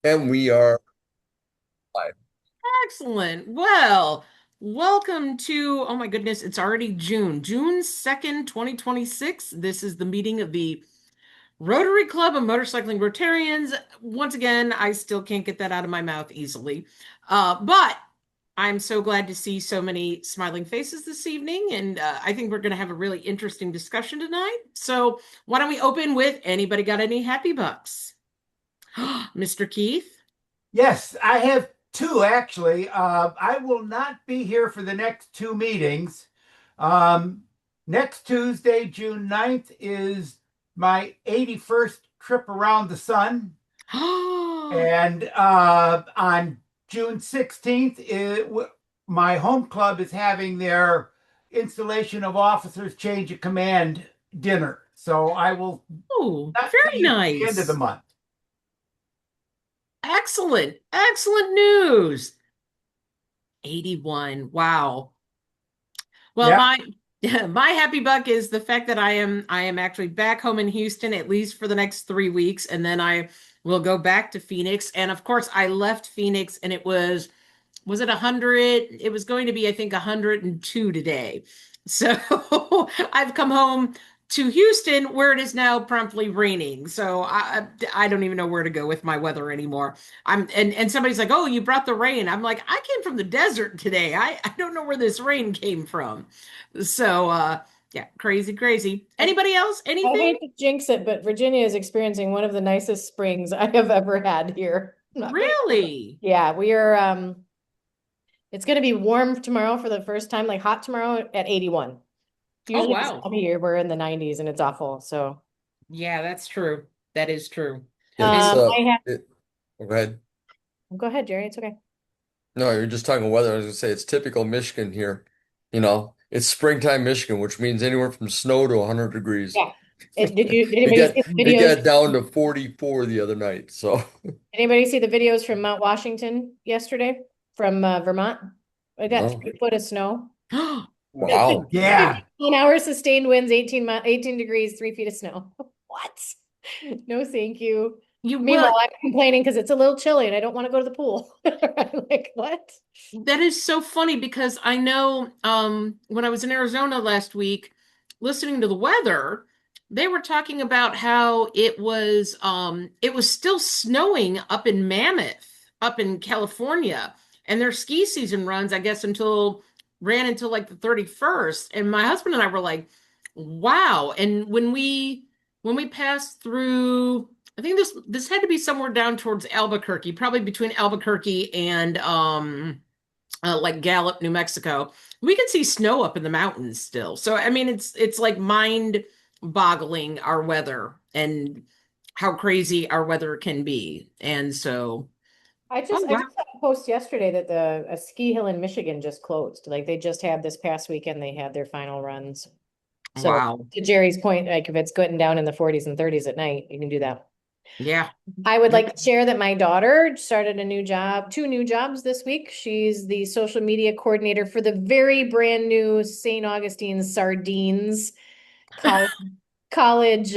And we are live. Excellent. Well, welcome to, oh my goodness, it's already June, June 2nd, 2026. This is the meeting of the Rotary Club of Motorcycling Rotarians. Once again, I still can't get that out of my mouth easily. But I'm so glad to see so many smiling faces this evening, and I think we're going to have a really interesting discussion tonight. So, why don't we open with anybody got any happy bucks? Mr. Keith? Yes, I have two actually. I will not be here for the next two meetings. Um, Next Tuesday, June 9th, is my 81st trip around the sun. And on June 16th, my home club is having their installation of officers change of command dinner. So I will Oh, not see very you at the end of the nice. month. Excellent. Excellent news. 81. Wow. Well, Yeah. my my happy buck is the fact that I am actually back home in Houston at least for the next 3 weeks, and then I will go back to Phoenix. And of course, I left Phoenix and it was it 100? It was going to be, I think, 102 today. So I've come home to Houston where it is now promptly raining. So I don't even know where to go with my weather anymore. And somebody's like, "Oh, you brought the rain." I'm like, "I came from the desert today. I don't know where this rain came from." So yeah, crazy, crazy. I, Anybody else? I Anything? hate to jinx it, but Virginia is experiencing one of the nicest springs I have ever had here. I'm not gonna. Really? Yeah, we are it's gonna be warm tomorrow for the first time, like hot tomorrow at 81. Oh, Usually this time wow. of year we're in the 90s and it's awful. So Yeah, that's true. That is true. It's And I have go ahead. go ahead, Jerry. It's okay. No, you're just talking weather. I was gonna say it's typical Michigan here. It's springtime Michigan, which means anywhere from snow to 100 degrees. Yeah. Did It anybody got see the it videos? got down to 44 the other night. So Anybody see the videos from Mount Washington yesterday from Vermont? I got no. 3 foot of snow. Wow. Yeah. 15 hours sustained winds, 18 degrees, 3 feet of snow. What? No, thank you. you Meanwhile, will. I'm complaining because it's a little chilly and I don't want to go to the pool. I'm like, what? That is so funny because I know when I was in Arizona last week listening to the weather, they were talking about how it was still snowing up in Mammoth, up in California, and their ski season runs, I guess, ran until like the 31st. And my husband and I were like, wow. And when we passed through, I think this had to be somewhere down towards Albuquerque, probably between Albuquerque and like Gallup, New Mexico, we can see snow up in the mountains still. So I mean, it's like mind-boggling our weather and how crazy our weather can be. And so, oh I wow, just saw a post yesterday that the a ski hill in Michigan just closed. Like they just had this past weekend, they had their final runs. So wow, to Jerry's point, like if it's getting down in the 40s and 30s at night, you can do that. yeah. I would Yep. like to share that my daughter started a new job, two new jobs this week. She's the social media coordinator for the very brand new St. Augustine's Sardines college,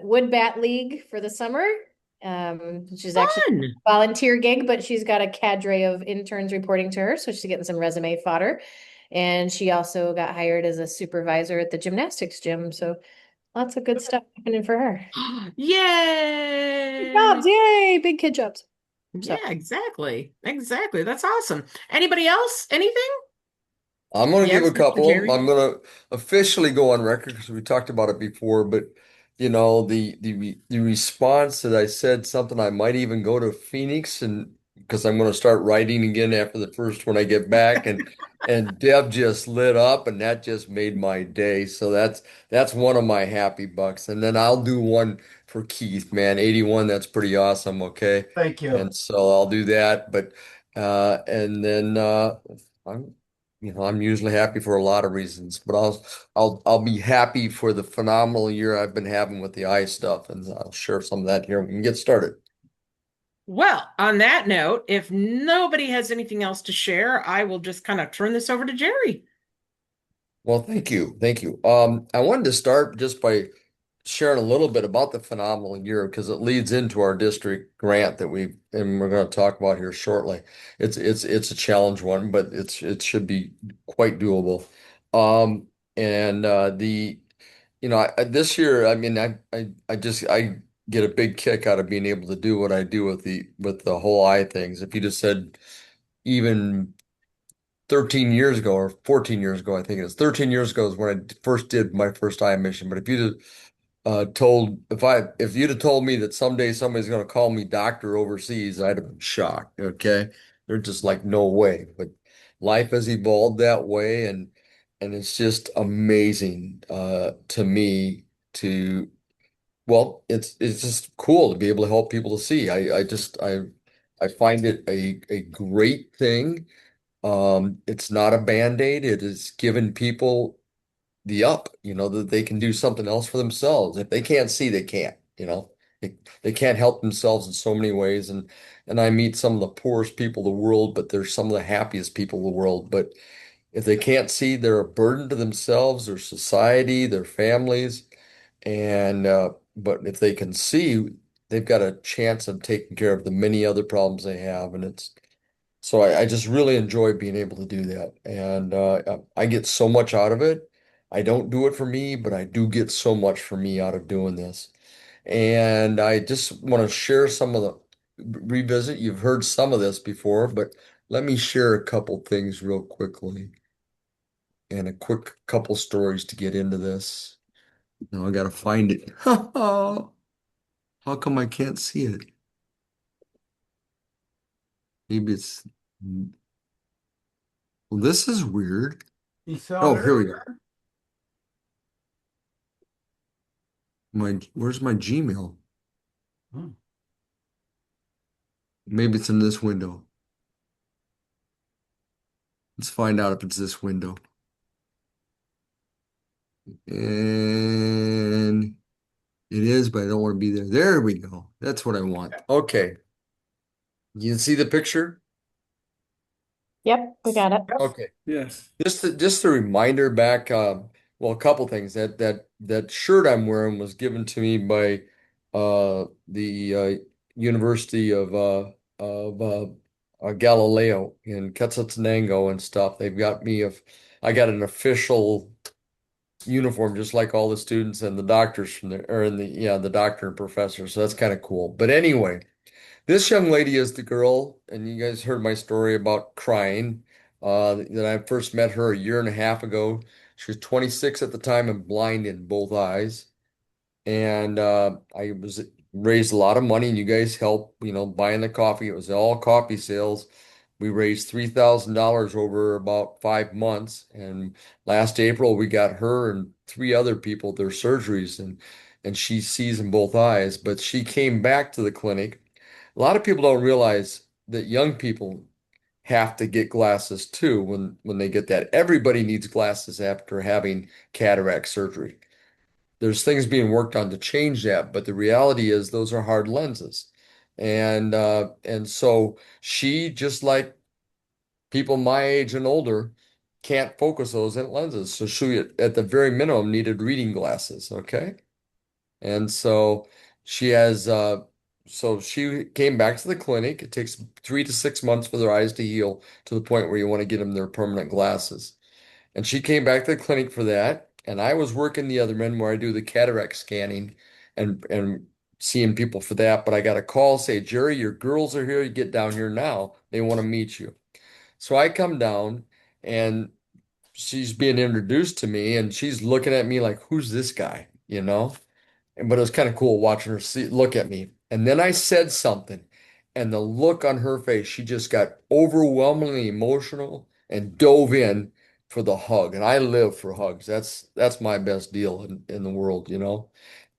Wood Bat League for the summer. Which is actually Fun. a volunteer gig, but she's got a cadre of interns reporting to her, so she's getting some resume fodder. And she also got hired as a supervisor at the gymnastics gym. So lots of good stuff happening for her. Yay. Jobs, yay, big kid jobs. So Yeah, exactly. Exactly. That's awesome. Anybody else? Anything? I'm going to give Yes, a Mr. couple. Gerry. I'm going to officially go on record because we talked about it before, but the response that I said something I might even go to Phoenix and because I'm going to start writing again after the first when I get back and Deb just lit up and that just made my day. So that's one of my happy bucks. And then I'll do one for Keith, man. 81, that's pretty awesome, okay? Thank you. And so I'll do that, but and then I'm I'm usually happy for a lot of reasons, but I'll be happy for the phenomenal year I've been having with the eye stuff, and I'll share some of that here. We can get started. Well, on that note, if nobody has anything else to share, I will just kind of turn this over to Jerry. Well, thank you. Thank you. I wanted to start just by sharing a little bit about the phenomenal year because it leads into our district grant that we're going to talk about here shortly. It's a challenge one, but it should be quite doable. Um, and the this year, I mean, I get a big kick out of being able to do what I do with the whole eye things. If you just said even 13 years ago or 14 years ago, I think it is 13 years ago is when I first did my first eye mission. But if you told if you'd have told me that someday somebody's going to call me doctor overseas, I'd have been shocked. Okay, they're just like no way. But life has evolved that way, and it's just amazing to me to well, it's just cool to be able to help people to see. I find it a great thing. It's not a band-aid. It is giving people the up, that they can do something else for themselves. If they can't see, they can't. They can't help themselves in so many ways. And I meet some of the poorest people in the world, but they're some of the happiest people in the world. But if they can't see, they're a burden to themselves, their society, their families. And but if they can see, they've got a chance of taking care of the many other problems they have. And it's so I just really enjoy being able to do that. And I get so much out of it. I don't do it for me, but I do get so much for me out of doing this. And I just want to share some of the revisit. You've heard some of this before, but let me share a couple things real quickly and a quick couple stories to get into this. Now I got to find it. How come I can't see it? Maybe it's, well, this is weird. You saw Oh, it here we go. earlier? Where's my Gmail? Hmm. Maybe it's in this window. Let's find out if it's this window. And it is, but I don't want to be there. There we go. That's what I want. Okay. You can see the picture? Yep, we got it. Okay. Yes. Just a reminder back, well, a couple things. That shirt I'm wearing was given to me by the University of Galileo in Quetzaltenango and stuff. They've got me I got an official uniform just like all the students and the doctors from there, or in the doctor and professor. So that's kind of cool. But anyway, this young lady is the girl, and you guys heard my story about crying. That I first met her a year and a half ago. She was 26 at the time and blind in both eyes. And I was raised a lot of money, and you guys helped, buying the coffee. It was all coffee sales. We raised $3,000 over about 5 months, and last April we got her and three other people their surgeries, and she sees in both eyes. But she came back to the clinic. A lot of people don't realize that young people have to get glasses too when they get that. Everybody needs glasses after having cataract surgery. There's things being worked on to change that, but the reality is those are hard lenses. And so she, just like people my age and older, can't focus those in lenses. So she, at the very minimum, needed reading glasses. Okay. And so she came back to the clinic. It takes 3 to 6 months for their eyes to heal to the point where you want to get them their permanent glasses. And she came back to the clinic for that. And I was working the other end where I do the cataract scanning and seeing people for that. But I got a call say, Gerry, your girls are here. You get down here now. They want to meet you. So I come down and she's being introduced to me and she's looking at me like, who's this guy? But it was kind of cool watching her look at me. And then I said something, and the look on her face, she just got overwhelmingly emotional and dove in for the hug. And I live for hugs. That's my best deal in the world.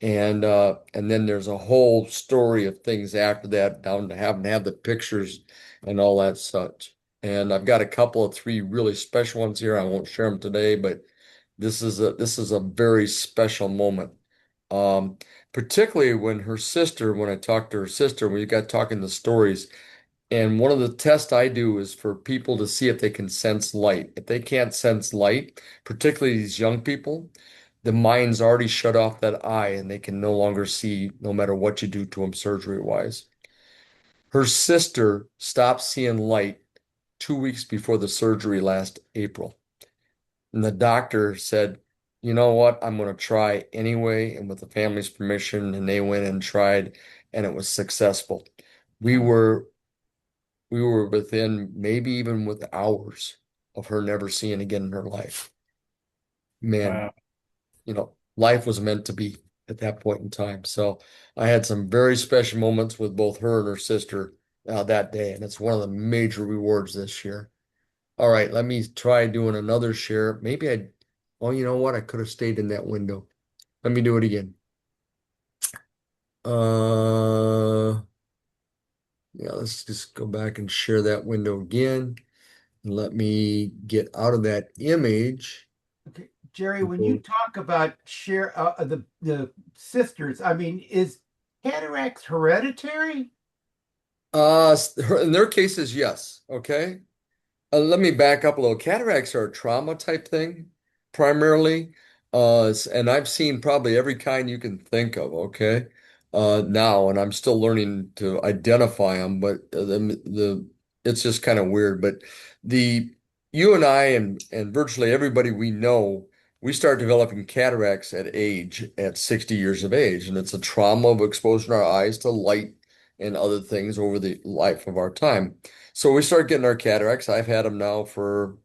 And then there's a whole story of things after that, down to having to have the pictures and all that such. And I've got a couple of three really special ones here. I won't share them today, but this is a very special moment. Um, Particularly when I talked to her sister, we got talking the stories. And one of the tests I do is for people to see if they can sense light. If they can't sense light, particularly these young people, the mind's already shut off that eye and they can no longer see no matter what you do to them surgery wise. Her sister stopped seeing light 2 weeks before the surgery last April. And the doctor said, you know what? I'm going to try anyway. And with the family's permission, and they went and tried, and it was successful. We were we were within maybe even with hours of her never seeing again in her life. Man, Wow. life was meant to be at that point in time. So I had some very special moments with both her and her sister that day, and it's one of the major rewards this year. All right, let me try doing another share. Oh, you know what? I could have stayed in that window. Let me do it again. Uh, yeah, let's just go back and share that window again. And let me get out of that image. Okay, Gerry, when you talk about share the sisters, I mean, is cataracts hereditary? In their cases, yes. Okay. Let me back up a little. Cataracts are a trauma type thing, primarily. And I've seen probably every kind you can think of, okay? Now, and I'm still learning to identify them, but it's just kind of weird. But the you and I and virtually everybody we know, we start developing cataracts at 60 years of age, and it's a trauma of exposing our eyes to light and other things over the life of our time. So we start getting our cataracts. I've had them now for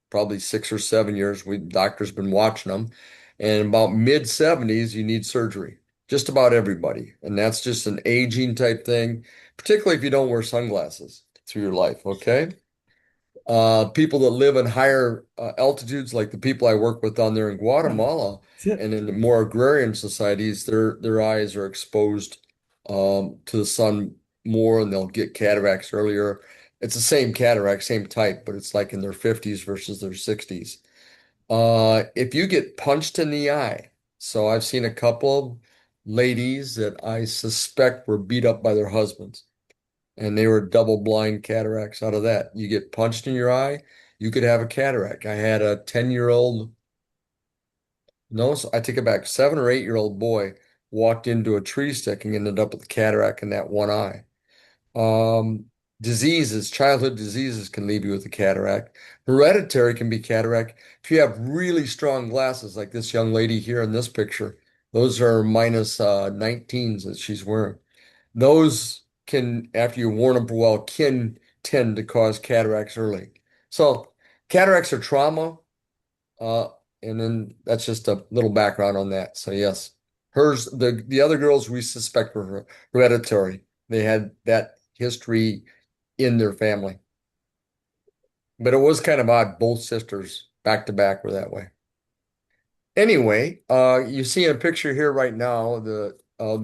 probably 6 or 7 years. Doctor's been watching them. And about mid 70s, you need surgery. Just about everybody. And that's just an aging type thing, particularly if you don't wear sunglasses through your life, okay? People that live in higher altitudes, like the people I work with down there in Guatemala and in the more agrarian societies, their eyes are exposed to the sun more and they'll get cataracts earlier. It's the same cataract, same type, but it's like in their 50s versus their 60s. If you get punched in the eye, so I've seen a couple of ladies that I suspect were beat up by their husbands and they were double blind cataracts out of that. You get punched in your eye, you could have a cataract. I had a 10-year-old, no, I take it back, 7 or 8-year-old boy walked into a tree stick and ended up with a cataract in that one eye. Um, childhood diseases can leave you with a cataract. Hereditary can be cataract. If you have really strong glasses, like this young lady here in this picture, those are minus 19s that she's wearing. Those can, after you worn them for a while, can tend to cause cataracts early. So cataracts are trauma, uh, and then that's just a little background on that. So yes, the other girls we suspect were hereditary. They had that history in their family. But it was kind of odd. Both sisters back to back were that way. Anyway, you see a picture here right now, the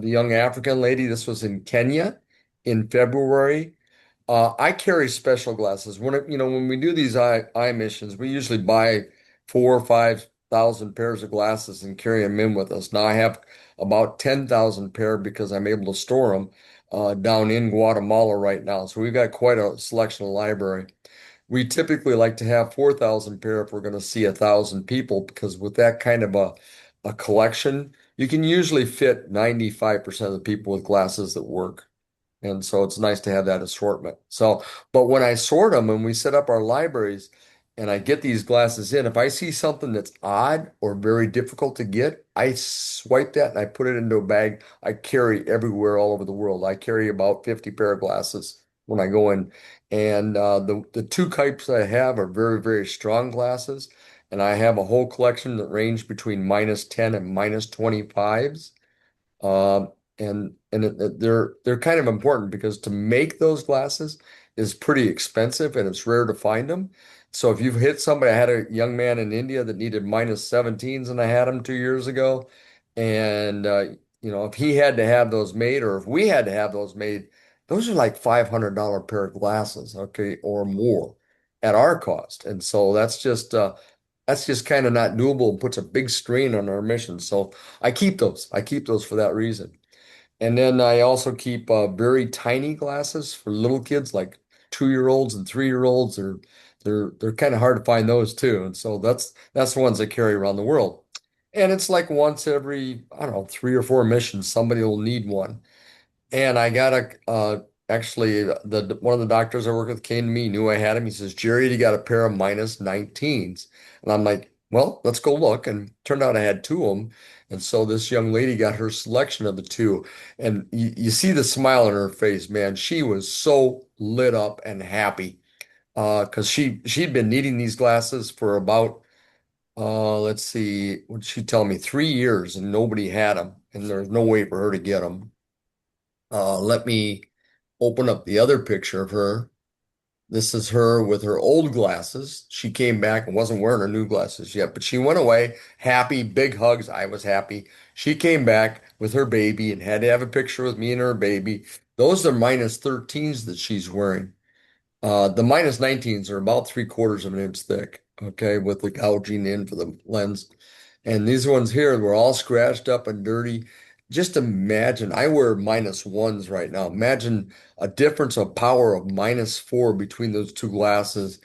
young African lady. This was in Kenya in February. I carry special glasses. When we do these eye missions, we usually buy 4 or 5 thousand pairs of glasses and carry them in with us. Now I have about 10,000 pair because I'm able to store them down in Guatemala right now. So we've got quite a selection of library. We typically like to have 4,000 pair if we're going to see 1,000 people because with that kind of a collection, you can usually fit 95% of the people with glasses that work. And so it's nice to have that assortment. So, but when I sort them and we set up our libraries and I get these glasses in, if I see something that's odd or very difficult to get, I swipe that and I put it into a bag I carry everywhere all over the world. I carry about 50 pair of glasses when I go in. And the two types I have are very, very strong glasses. And I have a whole collection that range between minus 10 and minus 25s. Um, they're kind of important because to make those glasses is pretty expensive and it's rare to find them. So if you've hit somebody, I had a young man in India that needed minus 17s and I had him 2 years ago. And if he had to have those made or if we had to have those made, those are like $500 pair of glasses, okay, or more at our cost. And so that's just kind of not doable and puts a big strain on our mission. So I keep those. I keep those for that reason. And then I also keep very tiny glasses for little kids, like 2-year-olds and 3-year-olds. They're kind of hard to find those too. And so that's the ones I carry around the world. And it's like once every, I don't know, 3 or 4 missions, somebody will need one. And I got actually the one of the doctors I work with came to me, knew I had him. He says, Jerry, you got a pair of -19s. And I'm like, well, let's go look. And turned out I had two of them. And so this young lady got her selection of the two. And you see the smile on her face, man. She was so lit up and happy. Because she'd been needing these glasses for about let's see, what did she tell me? 3 years and nobody had them, and there's no way for her to get them. Let me open up the other picture of her. This is her with her old glasses. She came back and wasn't wearing her new glasses yet, but she went away happy, big hugs. I was happy. She came back with her baby and had to have a picture with me and her baby. Those are -13s that she's wearing. The -19s are about 3/4 of an inch thick, okay, with the gouging in for the lens. And these ones here were all scratched up and dirty. Just imagine, I wear -1s right now. Imagine a difference of power of -4 between those two glasses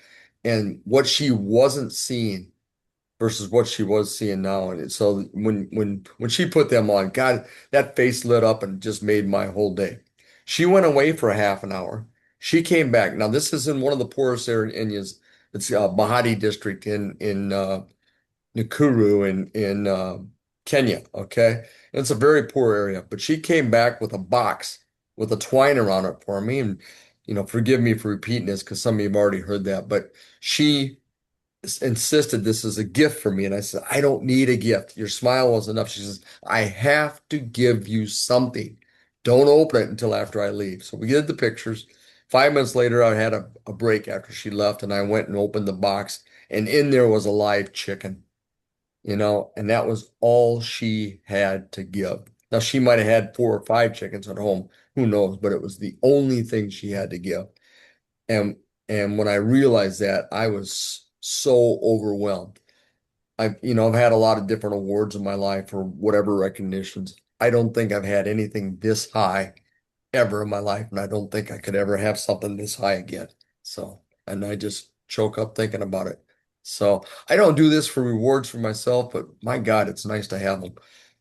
and what she wasn't seeing versus what she was seeing now. And so when she put them on, God, that face lit up and just made my whole day. She went away for a half an hour. She came back. Now this is in one of the poorest areas. It's Bahati district in Nakuru in Kenya. Okay, and it's a very poor area. But she came back with a box with a twine around it for me. And forgive me for repeating this because some of you have already heard that. But she insisted this is a gift for me. And I said, I don't need a gift. Your smile was enough. She says, I have to give you something. Don't open it until after I leave. So we did the pictures. 5 minutes later, I had a break after she left, and I went and opened the box, and in there was a live chicken, and that was all she had to give. Now, she might have had 4 or 5 chickens at home, who knows, but it was the only thing she had to give. And and when I realized that, I was so overwhelmed. I've had a lot of different awards in my life for whatever recognitions. I don't think I've had anything this high ever in my life, and I don't think I could ever have something this high again. So, and I just choke up thinking about it. So I don't do this for rewards for myself, but my God, it's nice to have them.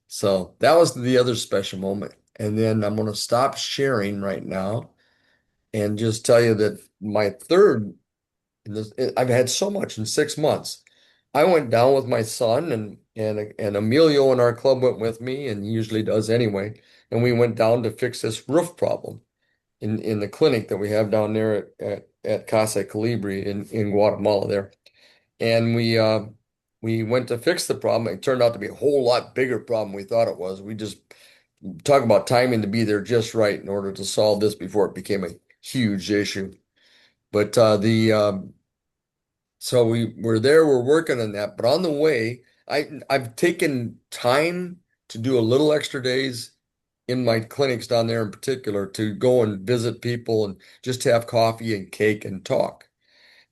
So that was the other special moment. And then I'm going to stop sharing right now and just tell you that my third, I've had so much in 6 months. I went down with my son and Emilio in our club went with me, and he usually does anyway. And we went down to fix this roof problem in the clinic that we have down there at Casa Calibri in Guatemala there. And we went to fix the problem. It turned out to be a whole lot bigger problem we thought it was. We just talk about timing to be there just right in order to solve this before it became a huge issue. But the so we're there, we're working on that. But on the way, I've taken time to do a little extra days in my clinics down there in particular to go and visit people and just have coffee and cake and talk.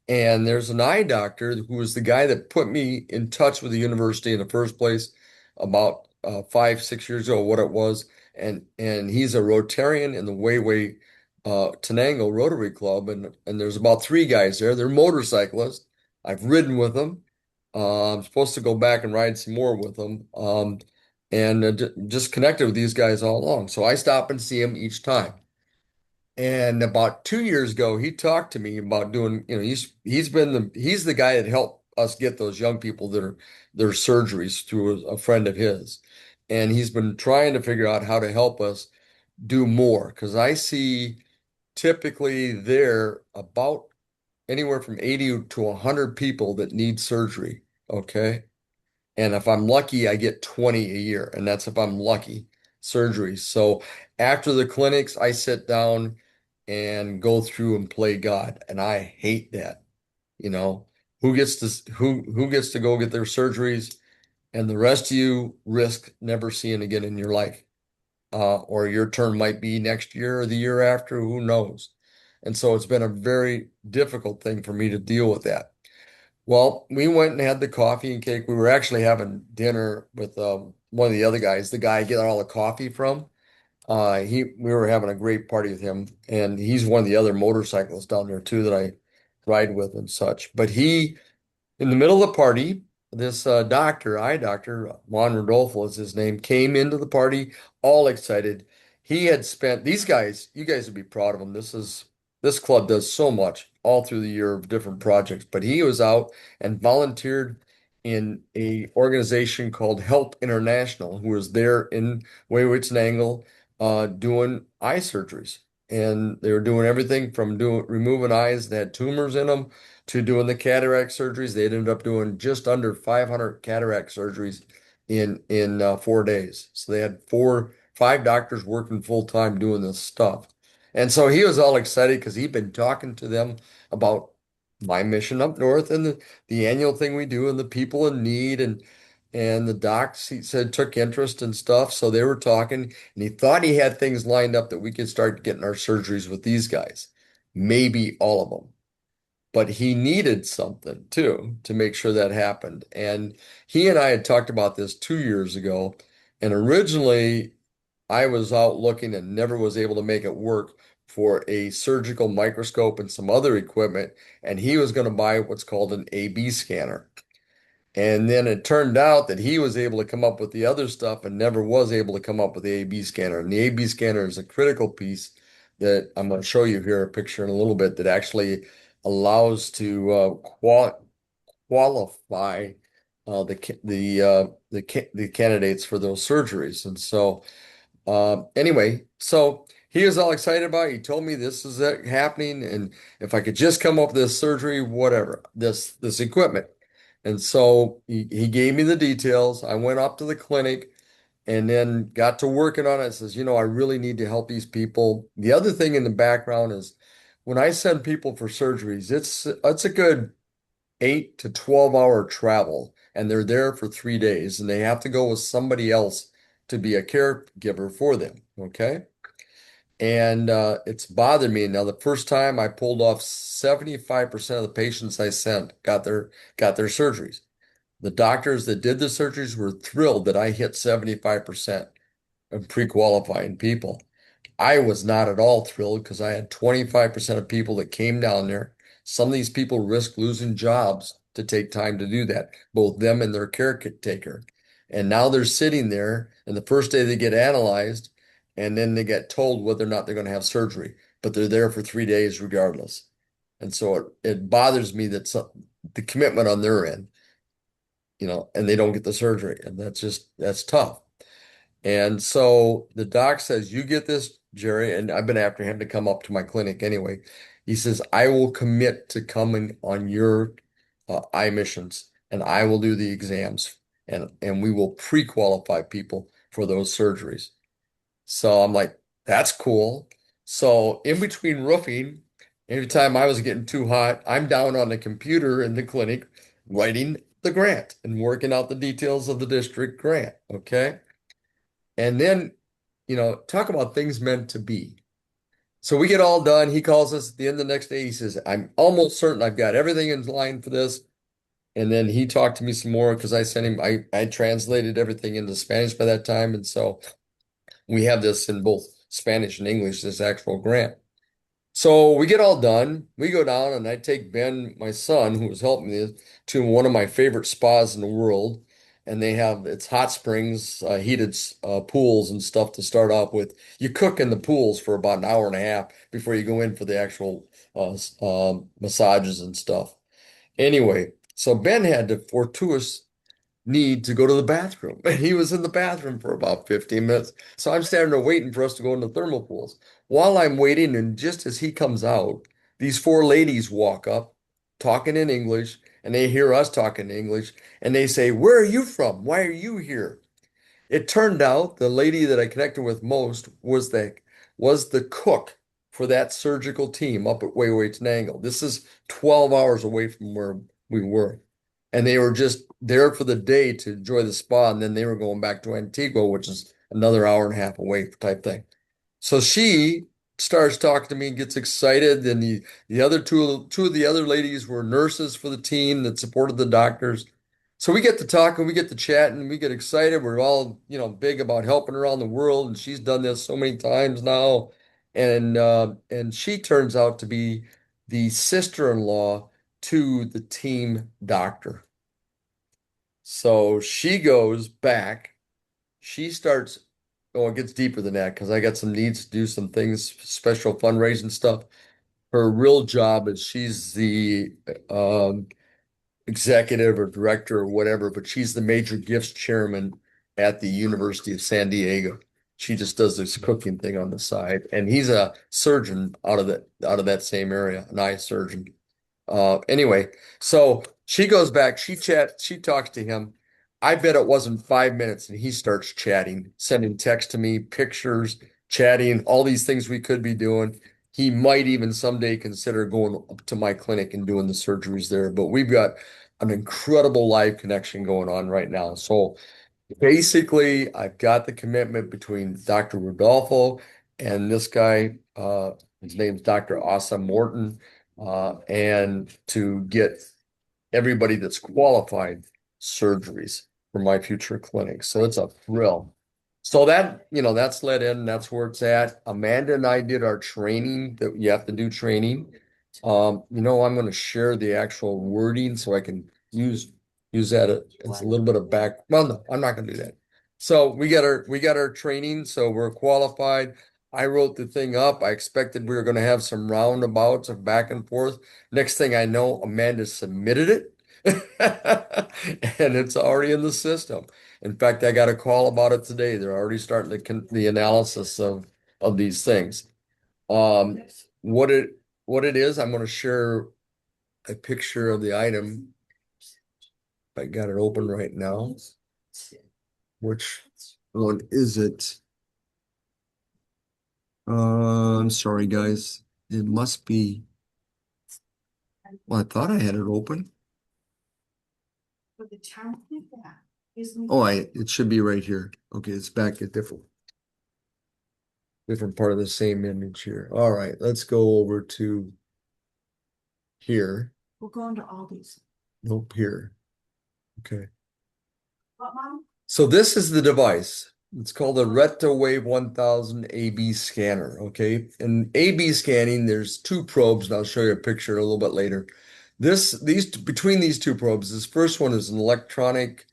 And there's an eye doctor who was the guy that put me in touch with the university in the first place about 5, 6 years ago, what it was. And he's a Rotarian in the Tenango Rotary Club. And there's about 3 guys there. They're motorcyclists. I've ridden with them. I'm supposed to go back and ride some more with them. And just connected with these guys all along. So I stop and see them each time. And about 2 years ago, he talked to me about doing, he's the guy that helped us get those young people that are their surgeries through a friend of his. And he's been trying to figure out how to help us do more because I see typically there about anywhere from 80 to 100 people that need surgery. Okay. And if I'm lucky, I get 20 a year. And that's if I'm lucky surgeries. So after the clinics, I sit down and go through and play God. And I hate that. You know, who gets to go get their surgeries and the rest of you risk never seeing again in your life. Or your turn might be next year or the year after, who knows? And so it's been a very difficult thing for me to deal with that. Well, we went and had the coffee and cake. We were actually having dinner with one of the other guys, the guy I get all the coffee from. We were having a great party with him, and he's one of the other motorcyclists down there too that I ride with and such. But in the middle of the party, doctor, eye doctor, Juan Rodolfo is his name, came into the party all excited. He had spent these guys, you guys would be proud of him. This club does so much all through the year of different projects, but he was out and volunteered in a organization called Help International, who was there in Huehuetenango doing eye surgeries. And they were doing everything from doing removing eyes that had tumors in them to doing the cataract surgeries. They ended up doing just under 500 cataract surgeries in 4 days. So they had five doctors working full time doing this stuff. And so he was all excited because he'd been talking to them about my mission up north and the annual thing we do and the people in need and the docs he said took interest in stuff. So they were talking and he thought he had things lined up that we could start getting our surgeries with these guys. Maybe all of them. But he needed something too to make sure that happened. And he and I had talked about this 2 years ago. And originally, I was out looking and never was able to make it work for a surgical microscope and some other equipment. And he was going to buy what's called an AB scanner. And then it turned out that he was able to come up with the other stuff and never was able to come up with the AB scanner. And the AB scanner is a critical piece that I'm going to show you here a picture in a little bit that actually allows to qualify the candidates for those surgeries. And so anyway, so he was all excited about it. He told me this is happening, and if I could just come up with this surgery, whatever, this equipment. And so he gave me the details. I went up to the clinic and then got to working on it. Says, I really need to help these people. The other thing in the background is when I send people for surgeries, it's a good 8 to 12 hour travel, and they're there for 3 days, and they have to go with somebody else to be a caregiver for them. Okay. And it's bothered me. Now, the first time I pulled off 75% of the patients I sent got their surgeries. The doctors that did the surgeries were thrilled that I hit 75% of pre-qualifying people. I was not at all thrilled because I had 25% of people that came down there. Some of these people risk losing jobs to take time to do that, both them and their caretaker. And now they're sitting there, and the first day they get analyzed, and then they get told whether or not they're going to have surgery, but they're there for 3 days regardless. And so it bothers me that the commitment on their end, and they don't get the surgery. And that's tough. And so the doc says, you get this, Gerry, and I've been after him to come up to my clinic anyway. He says, I will commit to coming on your eye missions and I will do the exams and we will pre-qualify people for those surgeries. So I'm like, that's cool. So in between roofing, every time I was getting too hot, I'm down on the computer in the clinic writing the grant and working out the details of the district grant. Okay. And then, talk about things meant to be. So we get all done. He calls us at the end of the next day. He says, I'm almost certain I've got everything in line for this. And then he talked to me some more because I sent him, I translated everything into Spanish by that time. And so we have this in both Spanish and English, this actual grant. So we get all done. We go down and I take Ben, my son, who was helping me, to one of my favorite spas in the world. And it's hot springs, heated pools and stuff to start off with. You cook in the pools for about an hour and a half before you go in for the actual massages and stuff. Anyway, so Ben had the fortuitous need to go to the bathroom. And he was in the bathroom for about 15 minutes. So I'm standing there waiting for us to go into thermal pools. While I'm waiting, and just as he comes out, these four ladies walk up talking in English, and they hear us talking in English, and they say, where are you from? Why are you here? It turned out the lady that I connected with most was the cook for that surgical team up at Huehuetenango. This is 12 hours away from where we were. And they were just there for the day to enjoy the spa, and then they were going back to Antigua, which is another hour and a half away type thing. So she starts talking to me and gets excited. And the other two of the other ladies were nurses for the team that supported the doctors. So we get to talking, we get to chatting, we get excited. We're all, big about helping around the world, and she's done this so many times now. And she turns out to be the sister-in-law to the team doctor. So she goes back. She starts, oh, it gets deeper than that because I got some needs to do some things, special fundraising stuff. Her real job is she's the executive or director or whatever, but she's the major gifts chairman at the University of San Diego. She just does this cooking thing on the side, and he's a surgeon out of that same area, an eye surgeon. Anyway, so she goes back, she talks to him. I bet it wasn't 5 minutes, and he starts chatting, sending text to me, pictures, chatting, all these things we could be doing. He might even someday consider going up to my clinic and doing the surgeries there, but we've got an incredible live connection going on right now. So basically, I've got the commitment between Dr. Rodolfo and this guy, his name's Dr. Asa Morton, and to get everybody that's qualified surgeries for my future clinic. So it's a thrill. So that, that's led in, that's where it's at. Amanda and I did our training that you have to do training. I'm going to share the actual wording so I can use that as a little bit of back. Well, no, I'm not going to do that. So we got our training, so we're qualified. I wrote the thing up. I expected we were going to have some roundabouts of back and forth. Next thing I know, Amanda submitted it. And it's already in the system. In fact, I got a call about it today. They're already starting the analysis of these things. Um, what it is, I'm going to share a picture of the item. I got it open right now. Which one is it? I'm sorry, guys. It must be. Well, I thought I had it open. Oh, it should be right here. Okay, it's back at different part of the same image here. All right, let's go over to here. We're going to Aldi's. Nope, here. Okay. What, Mom? So this is the device. It's called a Retiwave 1000 AB scanner. Okay. In AB scanning, there's two probes, and I'll show you a picture a little bit later. Between these two probes, this first one is an electronic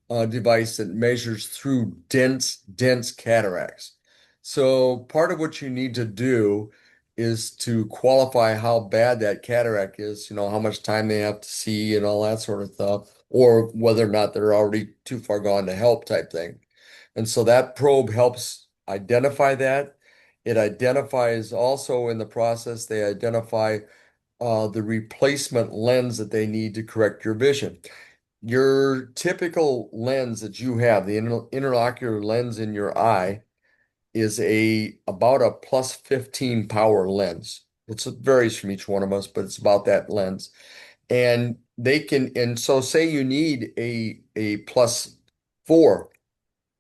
device that measures through dense cataracts. So part of what you need to do is to qualify how bad that cataract is, how much time they have to see and all that sort of stuff, or whether or not they're already too far gone to help type thing. And so that probe helps identify that. It identifies also in the process, they identify the replacement lens that they need to correct your vision. Your typical lens that you have, the interocular lens in your eye, is about a plus 15 power lens. It varies from each one of us, but it's about that lens. And so say you need a plus 4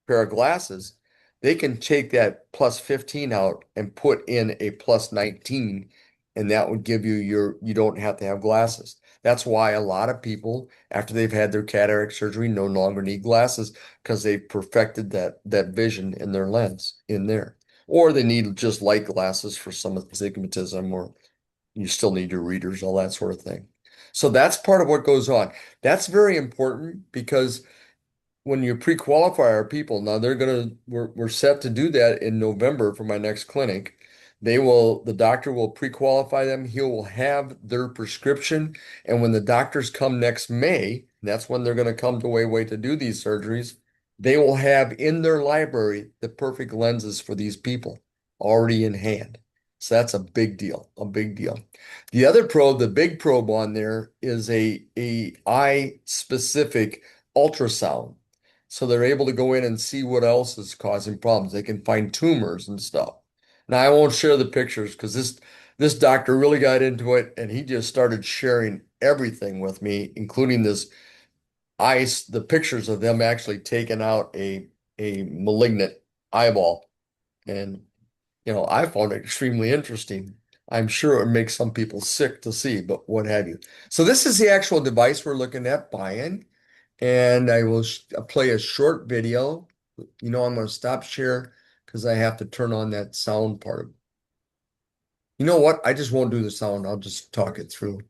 pair of glasses, they can take that plus 15 out and put in a plus 19, and that would give you don't have to have glasses. That's why a lot of people, after they've had their cataract surgery, no longer need glasses because they've perfected that vision in their lens in there. Or they need just light glasses for some astigmatism, or you still need your readers, all that sort of thing. So that's part of what goes on. That's very important because when you pre-qualify our people, now we're set to do that in November for my next clinic. The doctor will pre-qualify them. He will have their prescription. And when the doctors come next May, and that's when they're going to come to Huehuetenango to do these surgeries, they will have in their library the perfect lenses for these people already in hand. So that's a big deal, a big deal. The other probe, the big probe on there is a eye specific ultrasound. So they're able to go in and see what else is causing problems. They can find tumors and stuff. Now I won't share the pictures because this doctor really got into it and he just started sharing everything with me, including the pictures of them actually taking out a malignant eyeball. And I found it extremely interesting. I'm sure it makes some people sick to see, but what have you. So this is the actual device we're looking at buying. And I will play a short video. I'm going to stop share because I have to turn on that sound part. You know what? I just won't do the sound. I'll just talk it through.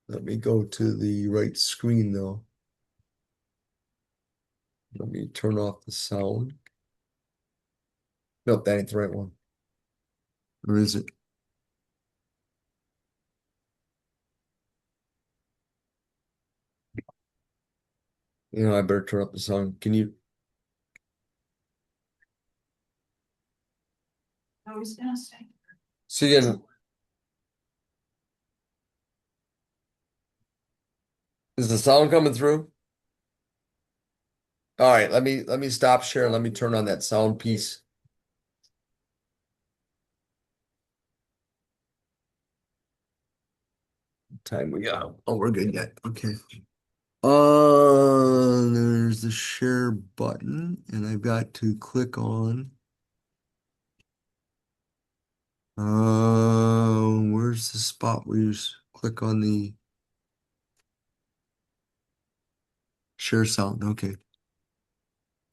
Let me go to the right screen though. Let me turn off the sound. Nope, that ain't the right one. Or is it? I better turn up the sound. Can you? I was gonna say. See, again, is the sound coming through? All right, let me stop sharing. Let me turn on that sound piece. Time we got. Oh, we're good yet. Okay. There's the share button, and I've got to click on. Where's the spot where you click on the share sound? Okay.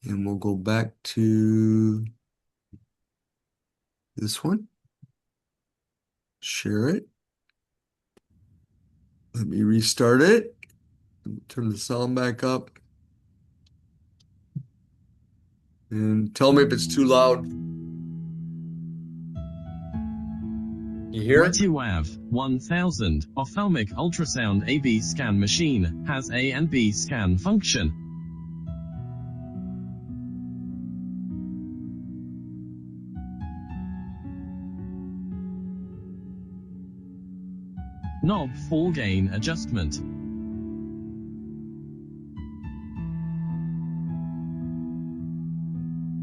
And we'll go back to this one. Share it. Let me restart it. Turn the sound back up. And tell me if it's too loud. You hear it? Retiwave 1000 ophthalmic ultrasound AB scan machine has A and B scan function. Knob for gain adjustment.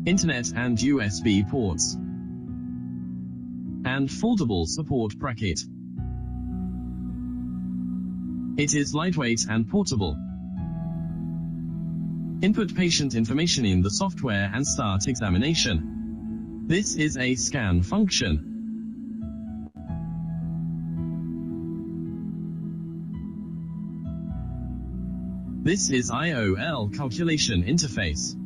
Internet and USB ports. And foldable support bracket. It is lightweight and portable. Input patient information in the software and start examination. This is a scan function. This is IOL calculation interface.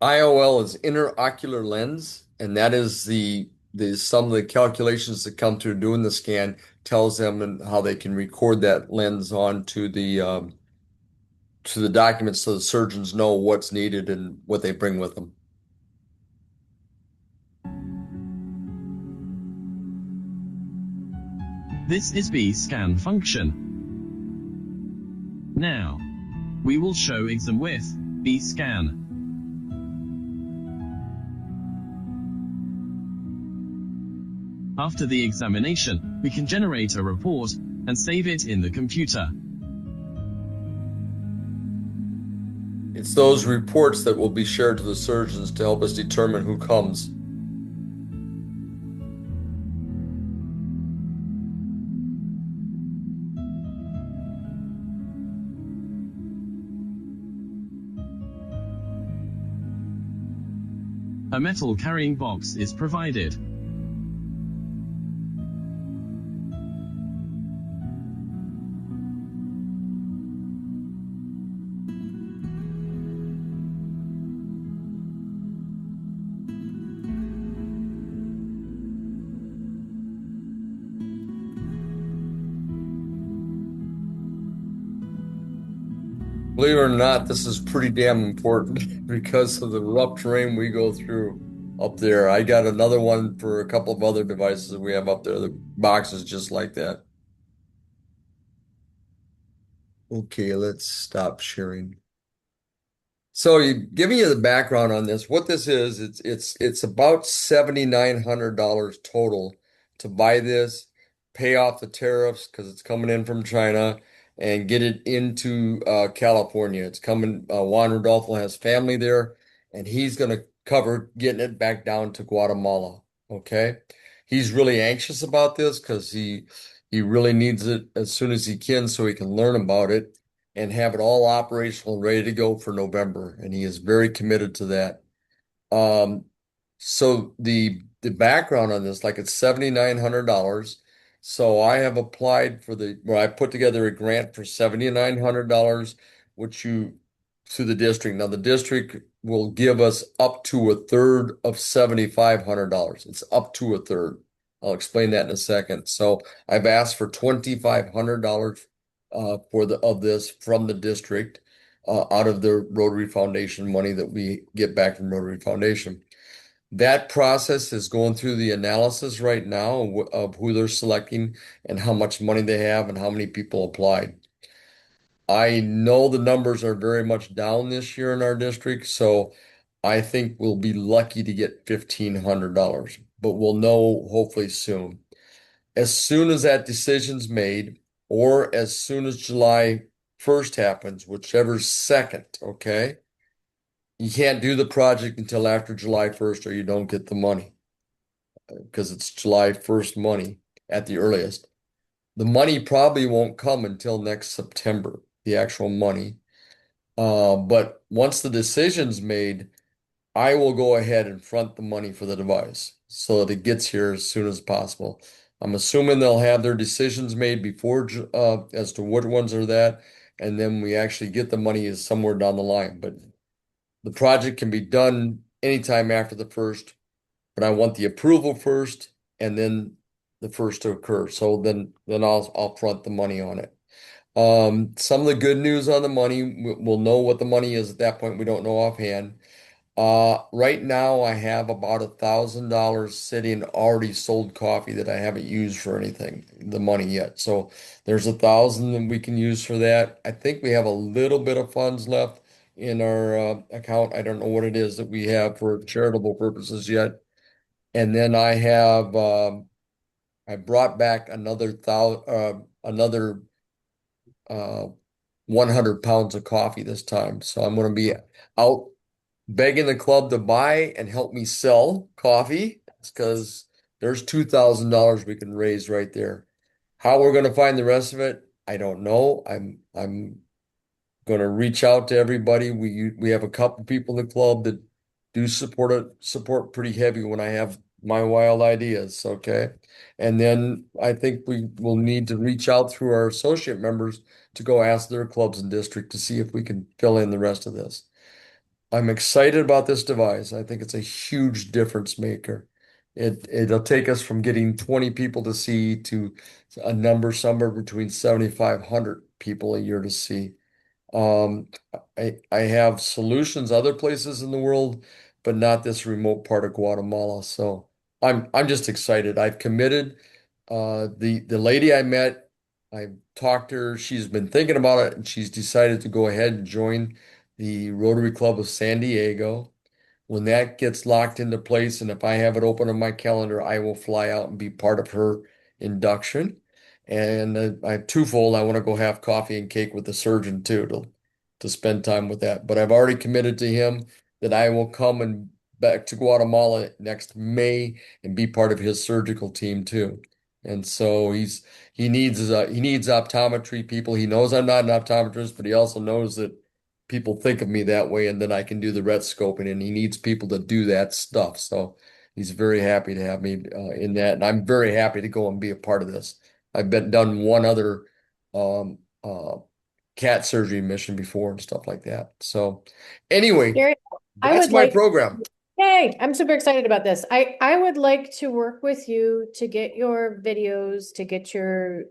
IOL is interocular lens, and that is the some of the calculations that come through doing the scan tells them and how they can record that lens onto the documents so the surgeons know what's needed and what they bring with them. This is B scan function. Now, we will show exam with B scan. After the examination, we can generate a report and save it in the computer. It's those reports that will be shared to the surgeons to help us determine who comes. A metal carrying box is provided. Believe it or not, this is pretty damn important because of the rough terrain we go through up there. I got another one for a couple of other devices that we have up there. The box is just like that. Okay, let's stop sharing. So you give me the background on this. What this is, it's about $7,900 total to buy this, pay off the tariffs because it's coming in from China, and get it into California. It's coming. Juan Rodolfo has family there, and he's going to cover getting it back down to Guatemala. Okay, he's really anxious about this because he really needs it as soon as he can so he can learn about it and have it all operational and ready to go for November. And he is very committed to that. Um, so the background on this, like it's $7,900. So I have applied for I put together a grant for $7,900, which you to the district. Now the district will give us up to a third of $7,500. It's up to a third. I'll explain that in a second. So I've asked for $2,500 for the of this from the district. out of the Rotary Foundation money that we get back from Rotary Foundation. That process is going through the analysis right now of who they're selecting and how much money they have and how many people applied. I know the numbers are very much down this year in our district, so I think we'll be lucky to get $1,500, but we'll know hopefully soon. As soon as that decision's made, or as soon as July 1st happens, whichever's second, okay? You can't do the project until after July 1st or you don't get the money because it's July 1st money at the earliest. The money probably won't come until next September, the actual money. But once the decision's made, I will go ahead and front the money for the device so that it gets here as soon as possible. I'm assuming they'll have their decisions made before as to what ones are that, and then we actually get the money is somewhere down the line. But the project can be done anytime after the first, but I want the approval first and then the first to occur. So then I'll front the money on it. Some of the good news on the money, we'll know what the money is at that point. We don't know offhand. Right now I have about $1,000 sitting already sold coffee that I haven't used for anything, the money yet. So there's 1,000 that we can use for that. I think we have a little bit of funds left in our account. I don't know what it is that we have for charitable purposes yet. And then I brought back another 100 pounds of coffee this time. So I'm going to be out begging the club to buy and help me sell coffee. It's because there's $2,000 we can raise right there. How we're going to find the rest of it, I don't know. I'm going to reach out to everybody. We have a couple people in the club that do support pretty heavy when I have my wild ideas, okay? And then I think we will need to reach out through our associate members to go ask their clubs and district to see if we can fill in the rest of this. I'm excited about this device. I think it's a huge difference maker. It'll take us from getting 20 people to see to a number somewhere between 7,500 people a year to see. Um, I have solutions other places in the world, but not this remote part of Guatemala. So I'm just excited. I've committed. The lady I met, I talked to her. She's been thinking about it, and she's decided to go ahead and join the Rotary Club of San Diego. When that gets locked into place, and if I have it open on my calendar, I will fly out and be part of her induction. And I have twofold. I want to go have coffee and cake with the surgeon too to spend time with that. But I've already committed to him that I will come and back to Guatemala next May and be part of his surgical team too. And so he needs optometry people. He knows I'm not an optometrist, but he also knows that people think of me that way, and then I can do the ret scoping, and he needs people to do that stuff. So he's very happy to have me in that, and I'm very happy to go and be a part of this. I've been done one other um, uh, cat surgery mission before and stuff like that. So anyway, Gerry, I that's would my like, program. yay, I'm super excited about this. I would like to work with you to get your videos, to get your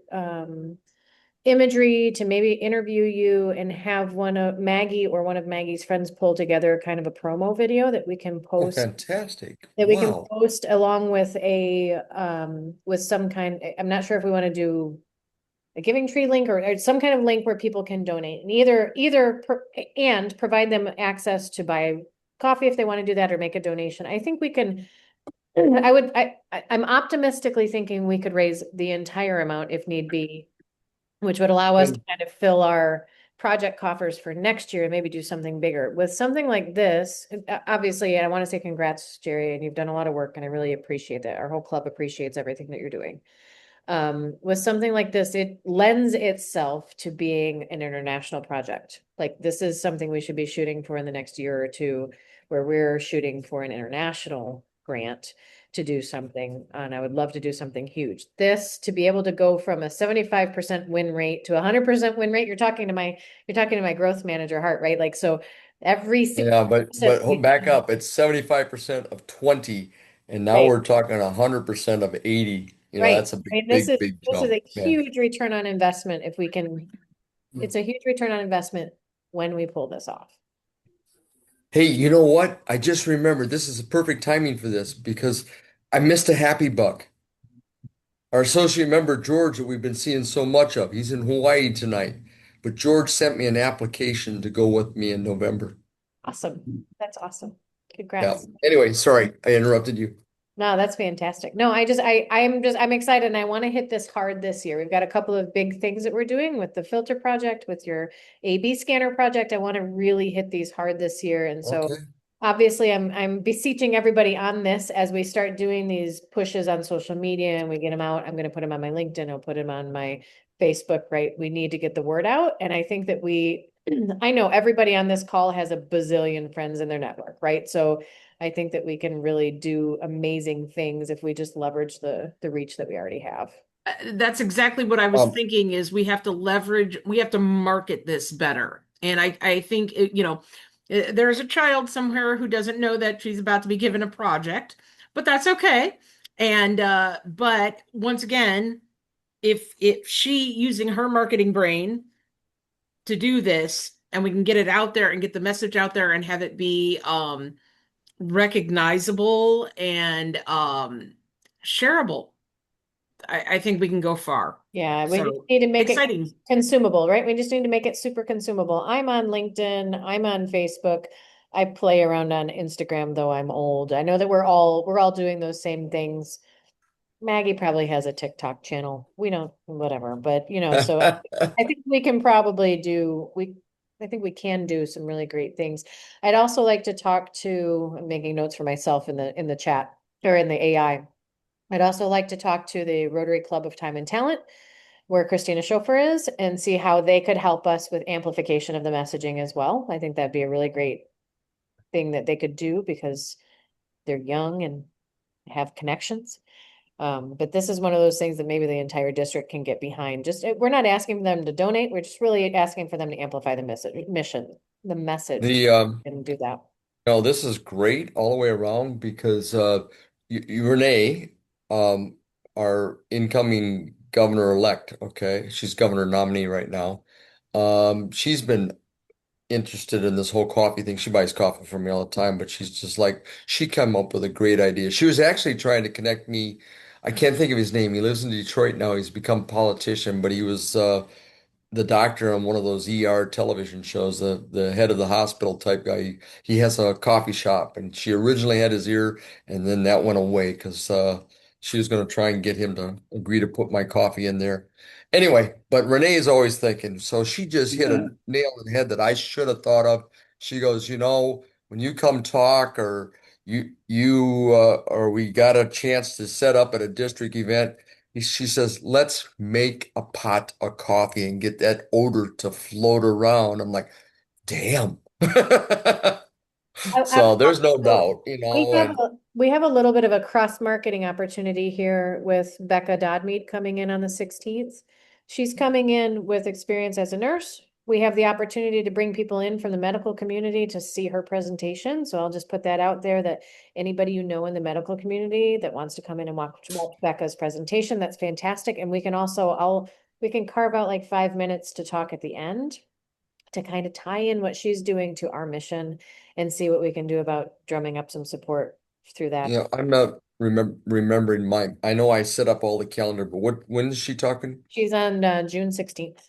imagery, to maybe interview you and have one of Maggie or one of Maggie's friends pull together kind of a promo video that we can Oh, post, fantastic. that we can Wow. post along with with some kind, I'm not sure if we want to do a Giving Tree link or some kind of link where people can donate, and and provide them access to buy coffee if they want to do that or make a donation. I think we can. I'm optimistically thinking we could raise the entire amount if need be, which would allow us to And kind of fill our project coffers for next year and maybe do something bigger. With something like this, obviously, I want to say congrats, Gerry, and you've done a lot of work, and I really appreciate that. Our whole club appreciates everything that you're doing. With something like this, it lends itself to being an international project. Like, this is something we should be shooting for in the next year or two, where we're shooting for an international grant to do something. And I would love to do something huge. This, to be able to go from a 75% win rate to a 100% win rate, you're talking to my growth manager heart, right? Like, so every yeah, but we back up. It's 75% of 20, and now right, we're talking 100% of 80. right, That's a big, right. big, big This is jump. a Yeah. huge return on investment if we can. It's a huge return on investment when we pull this off. Hey, you know what? I just remembered this is a perfect timing for this because I missed a happy buck. Our associate member George that we've been seeing so much of. He's in Hawaii tonight, but George sent me an application to go with me in November. Awesome. That's awesome. Yeah. Congrats. Anyway, sorry, I interrupted you. No, that's fantastic. No, I'm excited and I want to hit this hard this year. We've got a couple of big things that we're doing with the filter project, with your AB scanner project. I want to really hit these hard this year. And so Okay. obviously I'm beseeching everybody on this as we start doing these pushes on social media and we get them out. I'm going to put them on my LinkedIn, I'll put them on my Facebook, right? We need to get the word out. And I think that I know everybody on this call has a bazillion friends in their network, right? So I think that we can really do amazing things if we just leverage the reach that we already have. That's exactly what I was Um, thinking is we have to leverage, we have to market this better. And I think, there's a child somewhere who doesn't know that she's about to be given a project, but that's okay. And, but once again, if she using her marketing brain to do this and we can get it out there and get the message out there and have it be, recognizable and, shareable, I think we can go far. Yeah, we just So need to make it exciting. consumable, right? We just need to make it super consumable. I'm on LinkedIn, I'm on Facebook. I play around on Instagram, though I'm old. I know that we're all doing those same things. Maggie probably has a TikTok channel. We don't, whatever, but so I think we can probably I think we can do some really great things. I'd also like to talk to, I'm making notes for myself in the chat or in the AI. I'd also like to talk to the Rotary Club of Time and Talent, where Christina Schofer is, and see how they could help us with amplification of the messaging as well. I think that'd be a really great thing that they could do because they're young and have connections. But this is one of those things that maybe the entire district can get behind. Just we're not asking them to donate. We're just really asking for them to amplify the the message, the and do that. No, this is great all the way around because Renee, um, our incoming governor-elect, okay, she's governor nominee right now. She's been interested in this whole coffee thing. She buys coffee from me all the time, but she's just like she came up with a great idea. She was actually trying to connect me. I can't think of his name. He lives in Detroit now. He's become a politician, but he was the doctor on one of those ER television shows, the head of the hospital type guy. He has a coffee shop, and she originally had his ear, and then that went away because she was going to try and get him to agree to put my coffee in there. Anyway, but Renee is always thinking, so she just hit a nail on the head that I should have thought of. She goes, when you come talk or we got a chance to set up at a district event. She says, let's make a pot of coffee and get that odor to float around. I'm like, damn. I So there's no also, doubt, and we have a little bit of a cross-marketing opportunity here with Becca Dodmead coming in on the 16th. She's coming in with experience as a nurse. We have the opportunity to bring people in from the medical community to see her presentation. So I'll just put that out there that anybody you know in the medical community that wants to come in and watch Becca's presentation, that's fantastic. And we can carve out like 5 minutes to talk at the end to kind of tie in what she's doing to our mission and see what we can do about drumming up some support through that. I'm not remembering I know I set up all the calendar, but when is she talking? She's on June 16th.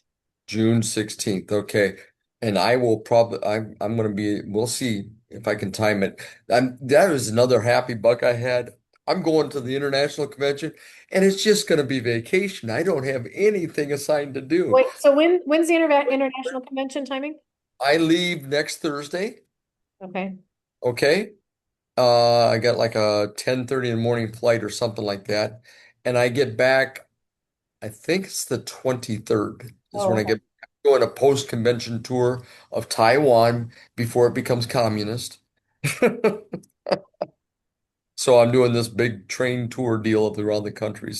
June 16th. Okay. And I will probably I'm gonna be we'll see if I can time it. That was another happy buck I had. I'm going to the international convention and it's just gonna be vacation. I don't have anything assigned to do. Wait, so when's the international convention timing? I leave next Thursday. Okay. Okay. I got like a 10:30 in the morning flight or something like that. And I get back, I think it's the 23rd is Oh, when I okay. get going a post-convention tour of Taiwan before it becomes communist. So I'm doing this big train tour deal around the country.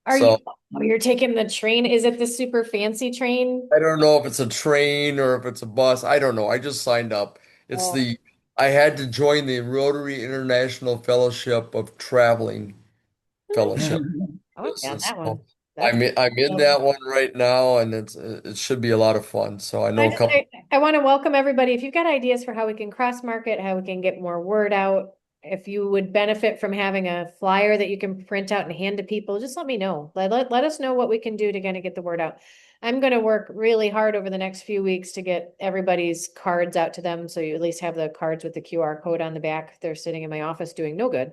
Are you, So oh, you're taking the train? Is it the super fancy train? I don't know if it's a train or if it's a bus. I don't know. I just signed up. It's Oh, I had to join the Rotary International Fellowship of Traveling Fellowship. oh yeah, And that one. so That's I'm in cool. that one right now, and it should be a lot of fun. So I know I a just couple. I want to welcome everybody. If you've got ideas for how we can cross market, how we can get more word out, if you would benefit from having a flyer that you can print out and hand to people, just let me know. Let us know what we can do to kind of get the word out. I'm going to work really hard over the next few weeks to get everybody's cards out to them. So you at least have the cards with the QR code on the back. They're sitting in my office doing no good.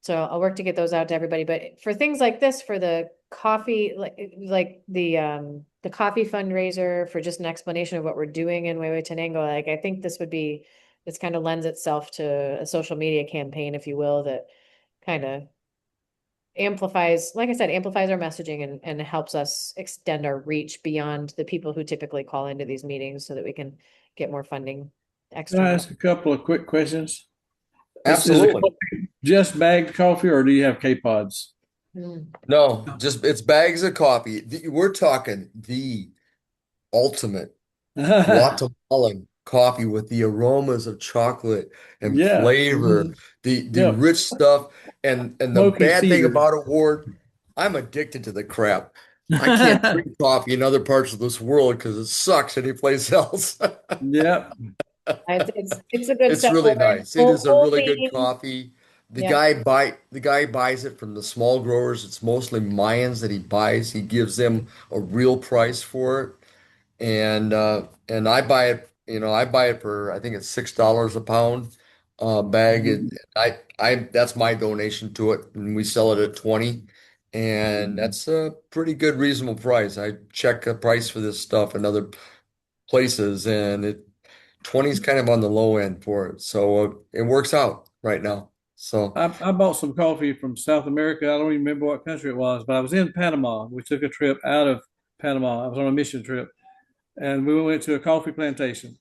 So I'll work to get those out to everybody. But for things like this, for the coffee, like the coffee fundraiser, for just an explanation of what we're doing in Huehuetenango, like I think this kind of lends itself to a social media campaign, if you will, that kind of amplifies, like I said, amplifies our messaging and helps us extend our reach beyond the people who typically call into these meetings so that we can get more funding Can I externally. ask a couple of quick questions? Is it Absolutely. just bagged coffee or do you have K-pods? No, just it's bags of coffee. We're talking the ultimate Guatemalan coffee with the aromas of chocolate and Yeah. flavor, the Yeah. rich stuff. And the Smoky bad thing cedar. about it, Ward, I'm addicted to the crap. I can't drink coffee in other parts of this world because it sucks anyplace else. Yep. It's a good It's stuff. really nice. It is a Full really good bean. coffee. Yeah. The guy buys it from the small growers. It's mostly Mayans that he buys. He gives them a real price for it. And I buy it, I buy it for I think it's $6 a pound bag. Mhm. I that's my donation to it, and we sell it at 20. And that's a pretty good reasonable price. I check the price for this stuff in other places, and it 20 is kind of on the low end for it. So it works out right now. So I bought some coffee from South America. I don't even remember what country it was, but I was in Panama. We took a trip out of Panama. I was on a mission trip, and we went to a coffee plantation.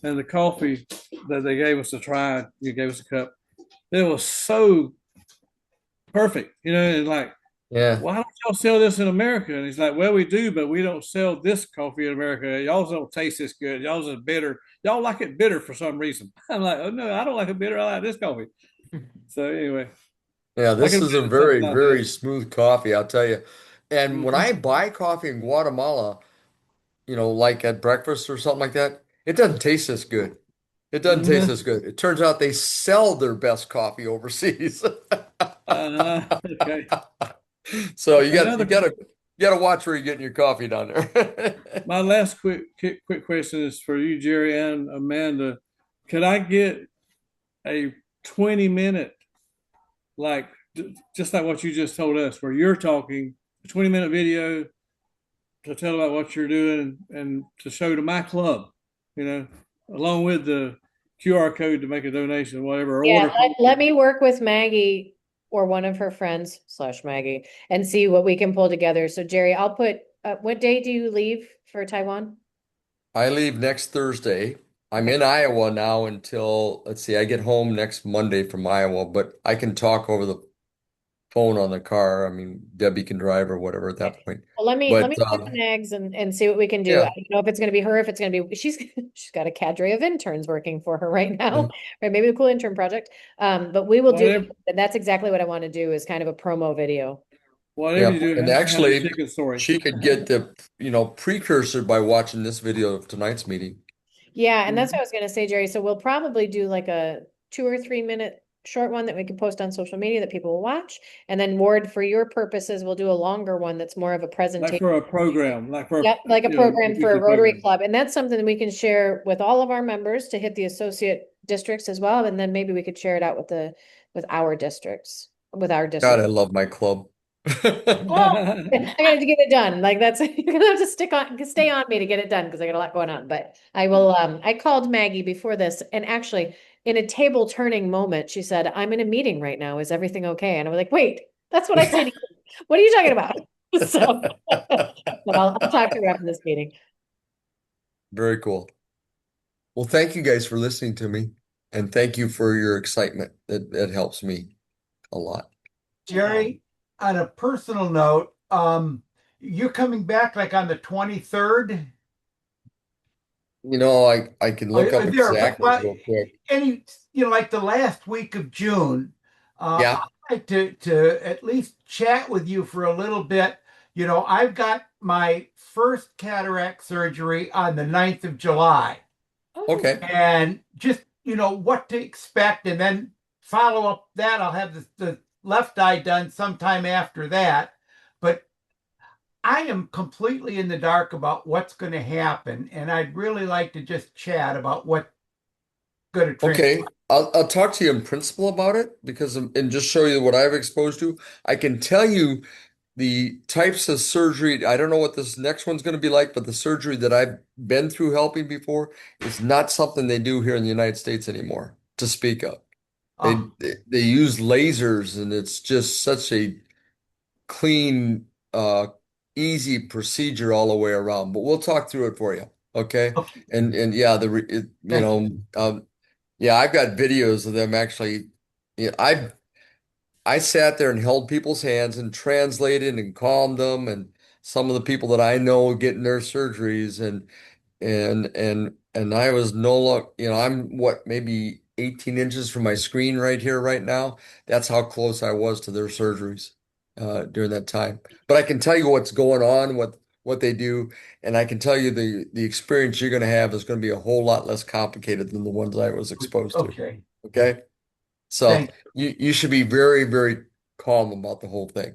And the coffee that they gave us to try, you gave us a cup. It was so perfect, and like, yeah. why don't y'all sell this in America? And he's like, well, we do, but we don't sell this coffee in America. Y'all don't taste this good. Y'all's is bitter. Y'all like it bitter for some reason. I'm like, oh no, I don't like it bitter. I like this coffee. So anyway, Yeah, I this can is a visit something very, like very this. smooth coffee, I'll tell you. And when I Mhm. buy coffee in Guatemala, like at breakfast or something like that, it doesn't taste as good. It doesn't taste as good. It turns out they sell their best coffee overseas. Okay. So Another, you gotta watch where you're getting your coffee down there. my last quick question is for you, Gerry and Amanda. Could I get a 20-minute, like just like what you just told us, where you're talking, a 20-minute video to tell about what you're doing and to show to my club, you know, along with the QR code to make a donation, whatever, or Yeah, order let coffee. me work with Maggie or one of her friends slash Maggie and see what we can pull together. So Gerry, I'll put, what day do you leave for Taiwan? I leave next Thursday. I'm in Iowa now until, let's see, I get home next Monday from Iowa, but I can talk over the phone on the car. I mean, Debbie can drive or whatever at that point. Well, let But me check the nags and see what we can do. I yeah, don't know if it's going to be her, if it's going to be she's got a cadre of interns working for her right now, right? Maybe a cool intern project. But we will do, Whatever, and that's exactly what I want to do is kind of a promo video. whatever yeah. you do, And have a actually, chicken story. she could get the, precursor by watching this video of tonight's meeting. Yeah, and that's what Mhm. I was gonna say, Gerry. So we'll probably do like a 2 or 3 minute short one that we can post on social media that people will watch. And then Ward, for your purposes, we'll do a longer one that's more of a Like presentation. for a program, like for Yep, like a a program for a weekly Rotary program. Club. And that's something that we can share with all of our members to hit the associate districts as well. And then maybe we could share it out with our districts, with our God, I district. love my club. Well, I gotta get it done. Like that's you're gonna have to stay on me to get it done because I got a lot going on. But I will I called Maggie before this and actually in a table turning moment, she said, I'm in a meeting right now. Is everything okay? And I was like, wait, that's what I said. What are you talking about? So but I'll talk to her after this meeting. Very cool. Well, thank you guys for listening to me, and thank you for your excitement. That helps me a lot. Gerry, on a personal note, you're coming back like on the 23rd? I can look up Are there, exactly well, real quick. any, like the last week of June, Yeah. I'd like to at least chat with you for a little bit. I've got my first cataract surgery on the 9th of July, Okay. and just, what to expect. And then follow up that, I'll have the left eye done sometime after that. But I am completely in the dark about what's going to happen. And I'd really like to just chat about what's going to Okay. transpire. I'll talk to you in principle about it because and just show you what I've exposed to. I can tell you the types of surgery. I don't know what this next one's going to be like, but the surgery that I've been through helping before is not something they do here in the United States anymore to speak of. They Oh, they use lasers and it's just such a clean, easy procedure all the way around. But we'll talk through it for you, okay? okay. And yeah, Thank you. yeah, I've got videos of them actually. I sat there and held people's hands and translated and calmed them, and some of the people that I know getting their surgeries, and I was no look, I'm what, maybe 18 inches from my screen right here right now. That's how close I was to their surgeries during that time. But I can tell you what's going on, what they do, and I can tell you the experience you're going to have is going to be a whole lot less complicated than the ones I was exposed to. Okay. Okay? So Thank you should be very, very calm about the whole thing.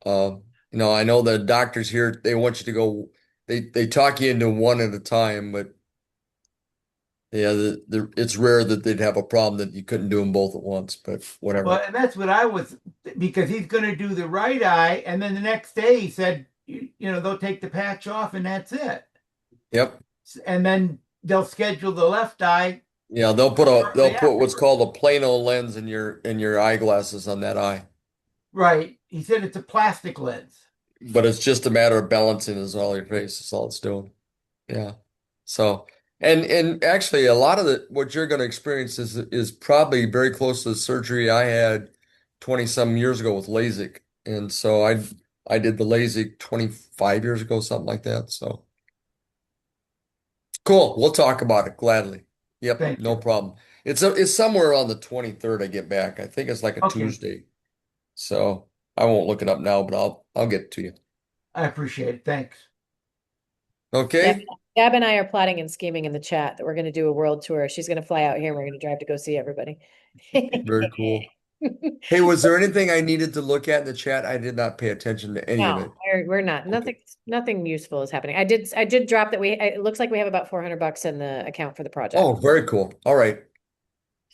I know the doctors here, they want you to go, they talk you into one at a time, but yeah, it's rare that they'd have a problem that you couldn't do them both at once, but Well, whatever. and that's what I was, because he's going to do the right eye, and then the next day he said, they'll take the patch off, and that's it. Yep. And then they'll schedule the left eye Yeah, they'll shortly put what's afterwards. called a plano lens in your eyeglasses on that eye. Right. He said it's a plastic lens. But it's just a matter of balancing is all your face. That's all it's doing. Yeah. So, and actually, a lot of what you're going to experience is probably very close to the surgery I had 20 some years ago with LASIK, and so I did the LASIK 25 years ago, something like that. So cool. We'll talk about it gladly. Yep, Thank no you. problem. It's somewhere on the 23rd I get back. I think it's like a Okay. Tuesday. So I won't look it up now, but I'll get it to you. I appreciate it. Thanks. Deb, Okay. Deb and I are plotting and scheming in the chat that we're going to do a world tour. She's going to fly out here and we're going to drive to go see everybody. Very cool. Hey, was there anything I needed to look at in the chat? I did not pay attention to any of No, it. we're not. Okay. Nothing useful is happening. I did drop that it looks like we have about $400 in the account for the Oh, project. very cool. All right.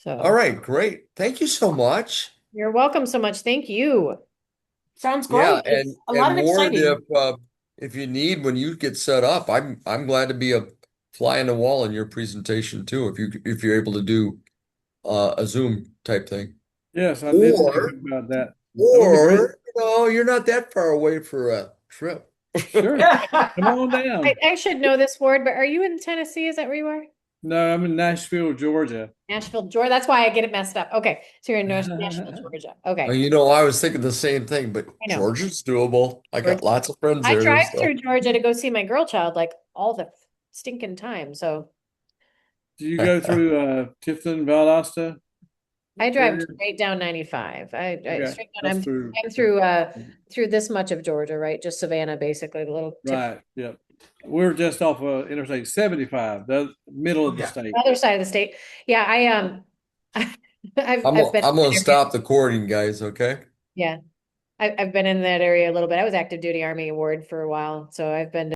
All So right, great. Thank you so much. you're welcome so much. Thank you. Sounds Yeah, great. It's a lot and of Ward, exciting. if you need when you get set up, I'm glad to be a fly on the wall in your presentation too, if you're able to do a Zoom type thing. Yes, I did Or think about that. That would be great. you're not that far away for a trip. Sure. Come on down. I should know this, Ward, but are you in Tennessee? Is that where you are? No, I'm in Nashville, Georgia. Nashville, Georgia. That's why I get it messed up. Okay. So you're in Nashville, Georgia. Okay. I was thinking the same thing, but I know. Georgia's doable. I got Georgia. lots of friends I there, drive so through Georgia to go see my girl child like all the stinking time. So Do you go through Tifton, Valdosta I drive area? straight down 95. I Okay, straight down. that's through. I'm through this much of Georgia, right? Just Savannah, basically, the little tip, Right. Yep. We're just off of Interstate 75, the middle Oh, of the yeah. state. other side of the state. Yeah, I've been I'm in gonna that area. stop the recording, guys, okay? Yeah, I've been in that area a little bit. I was active duty Army Award for a while, so I've been